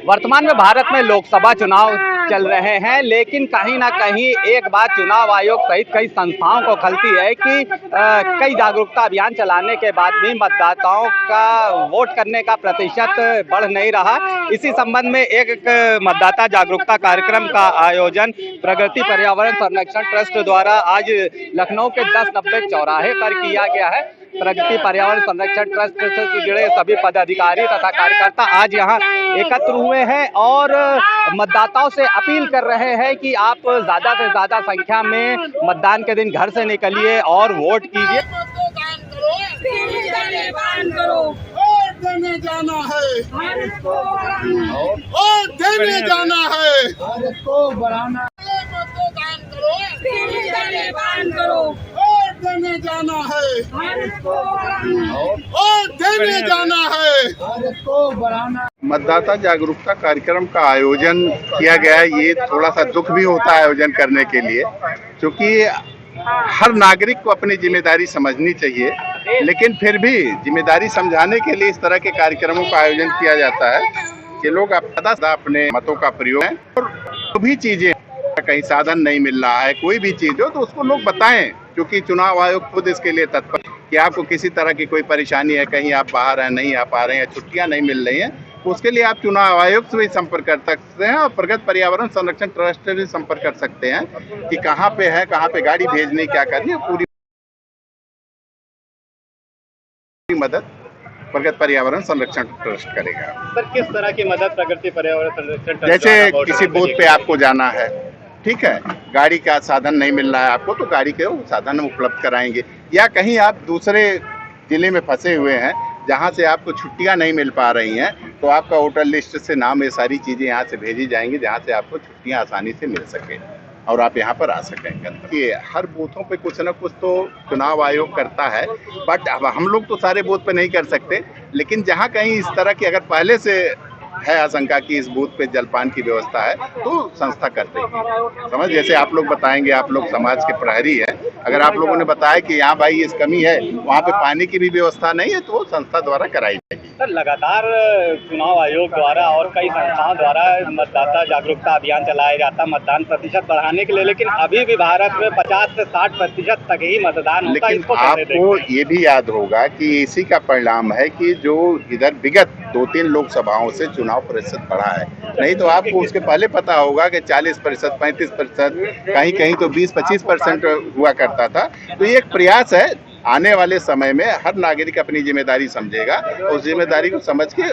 वर्तमान में भारत में लोकसभा चुनाव चल रहे हैं, लेकिन कहीं ना कहीं एक बात चुनाव आयोग सहित कई संस्थाओं को खलती है कि कई जागरूकता अभियान चलाने के बाद भी मतदाताओं का वोट करने का प्रतिशत बढ़ नहीं रहा। इसी संबंध में एक मतदाता जागरूकता कार्यक्रम का आयोजन प्रगति पर्यावरण संरक्षण ट्रस्ट द्वारा आज लखनऊ के 10 नब्बे चौराहे पर किया गया है। प्रगति पर्यावरण संरक्षण ट्रस्ट से जुड़े सभी पदाधिकारी तथा कार्यकर्ता आज यहाँ एकत्र हुए हैं और मतदाताओं से अपील कर रहे हैं कि आप ज्यादा से ज्यादा संख्या में मतदान के दिन घर से निकलिए और वोट कीजिए। वोट देने जाना है, वोट देने जाना है, भारत को बढ़ाना है। मतदान करो, वोट देने जाना है, वोट देने जाना है, भारत को बढ़ाना। मतदाता जागरूकता कार्यक्रम का आयोजन किया गया है। ये थोड़ा सा दुख भी होता है आयोजन करने के लिए, क्योंकि हर नागरिक को अपनी जिम्मेदारी समझनी चाहिए, लेकिन फिर भी जिम्मेदारी समझाने के लिए इस तरह के कार्यक्रमों का आयोजन किया जाता है कि लोग अपने मतों का प्रयोग करें और जो भी चीजें कहीं साधन नहीं मिल रहा है, कोई भी चीज हो तो उसको लोग बताएं, क्योंकि चुनाव आयोग खुद इसके लिए तत्पर कि आपको किसी तरह की कोई परेशानी है, कहीं आप बाहर हैं, नहीं आ पा रहे हैं, छुट्टियां नहीं मिल रही हैं, तो उसके लिए आप चुनाव आयोग से भी संपर्क कर सकते हैं और प्रगति पर्यावरण संरक्षण ट्रस्ट से भी संपर्क कर सकते हैं कि कहाँ पे है, कहाँ पे गाड़ी भेजनी, क्या करनी है, पूरी मदद प्रगति पर्यावरण संरक्षण ट्रस्ट करेगा। सर, किस तरह की मदद प्रगति पर्यावरण संरक्षण ट्रस्ट? जैसे किसी बूथ पे आपको जाना है, ठीक है, गाड़ी का साधन नहीं मिल रहा है आपको, तो गाड़ी के साधन उपलब्ध कराएंगे, या कहीं आप दूसरे जिले में फंसे हुए हैं जहां से आपको छुट्टियां नहीं मिल पा रही हैं, तो आपका वोटर लिस्ट से नाम, ये सारी चीज़ें यहाँ से भेजी जाएंगी जहां से आपको छुट्टियां आसानी से मिल सके और आप यहाँ पर आ सकेंगे। ये हर बूथों पे कुछ ना कुछ तो चुनाव आयोग करता है, बट अब हम लोग तो सारे बूथ पे नहीं कर सकते, लेकिन जहाँ कहीं इस तरह की अगर पहले से है आशंका कि इस बूथ पे जलपान की व्यवस्था है तो संस्था करते हैं। समझ, जैसे आप लोग बताएंगे, आप लोग समाज के प्रहरी हैं, अगर आप लोगों ने बताया कि यहाँ भाई इस कमी है, वहाँ पे पानी की भी व्यवस्था नहीं है, तो वो संस्था द्वारा कराई जाएगी। सर, लगातार चुनाव आयोग द्वारा और कई संस्थाओं द्वारा मतदाता जागरूकता अभियान चलाया जाता है मतदान प्रतिशत बढ़ाने के लिए, लेकिन अभी भी भारत में 50 से 60% तक ही मतदान होता है। लेकिन आपको ये भी याद होगा कि इसी का परिणाम है कि जो इधर विगत 2-3 लोकसभाओं से चुनाव प्रतिशत बढ़ा है, नहीं तो आपको उसके पहले पता होगा कि 40%, 35%, कहीं कहीं तो 20-25% हुआ करता था। तो ये एक प्रयास है, आने वाले समय में हर नागरिक अपनी जिम्मेदारी समझेगा, उस जिम्मेदारी को समझ के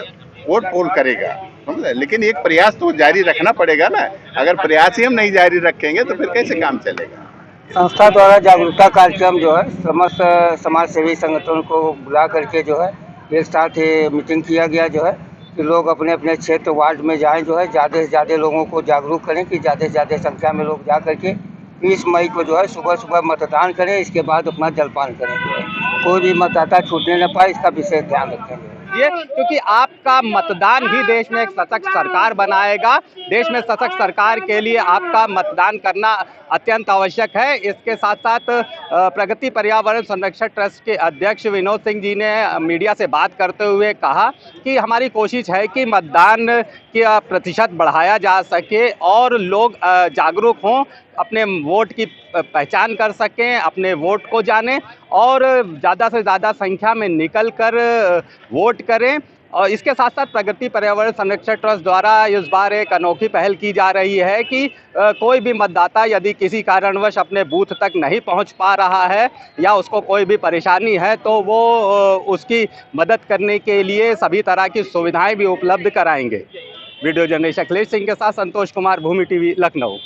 वोट पोल करेगा, समझे। लेकिन एक प्रयास तो जारी रखना पड़ेगा ना, अगर प्रयास ही हम नहीं जारी रखेंगे तो फिर कैसे काम चलेगा। संस्था द्वारा जागरूकता कार्यक्रम जो है समस्त समाज सेवी संगठन को बुला करके जो है एक साथ मीटिंग किया गया, जो है कि लोग अपने अपने क्षेत्र वार्ड में जाएं, जो है ज़्यादा से ज़्यादा लोगों को जागरूक करें कि ज़्यादा से ज़्यादा संख्या में लोग जा करके 20 मई को जो है सुबह सुबह मतदान करें, इसके बाद अपना जलपान करें, कोई भी मतदाता छूटने न पाए, इसका विशेष ध्यान रखेंगे। क्योंकि आपका मतदान ही देश में एक सशक्त सरकार बनाएगा। देश में सशक्त सरकार के लिए आपका मतदान करना अत्यंत आवश्यक है। इसके साथ साथ प्रगति पर्यावरण संरक्षण ट्रस्ट के अध्यक्ष विनोद सिंह जी ने मीडिया से बात करते हुए कहा कि हमारी कोशिश है कि मतदान का प्रतिशत बढ़ाया जा सके और लोग जागरूक हों, अपने वोट की पहचान कर सकें, अपने वोट को जानें और ज़्यादा से ज़्यादा संख्या में निकल कर वोट करें। और इसके साथ साथ प्रगति पर्यावरण संरक्षण ट्रस्ट द्वारा इस बार एक अनोखी पहल की जा रही है कि कोई भी मतदाता यदि किसी कारणवश अपने बूथ तक नहीं पहुंच पा रहा है या उसको कोई भी परेशानी है तो वो उसकी मदद करने के लिए सभी तरह की सुविधाएं भी उपलब्ध कराएंगे। वीडियो जर्नलिस्ट अखिलेश सिंह के साथ संतोष कुमार, भूमि टीवी, लखनऊ।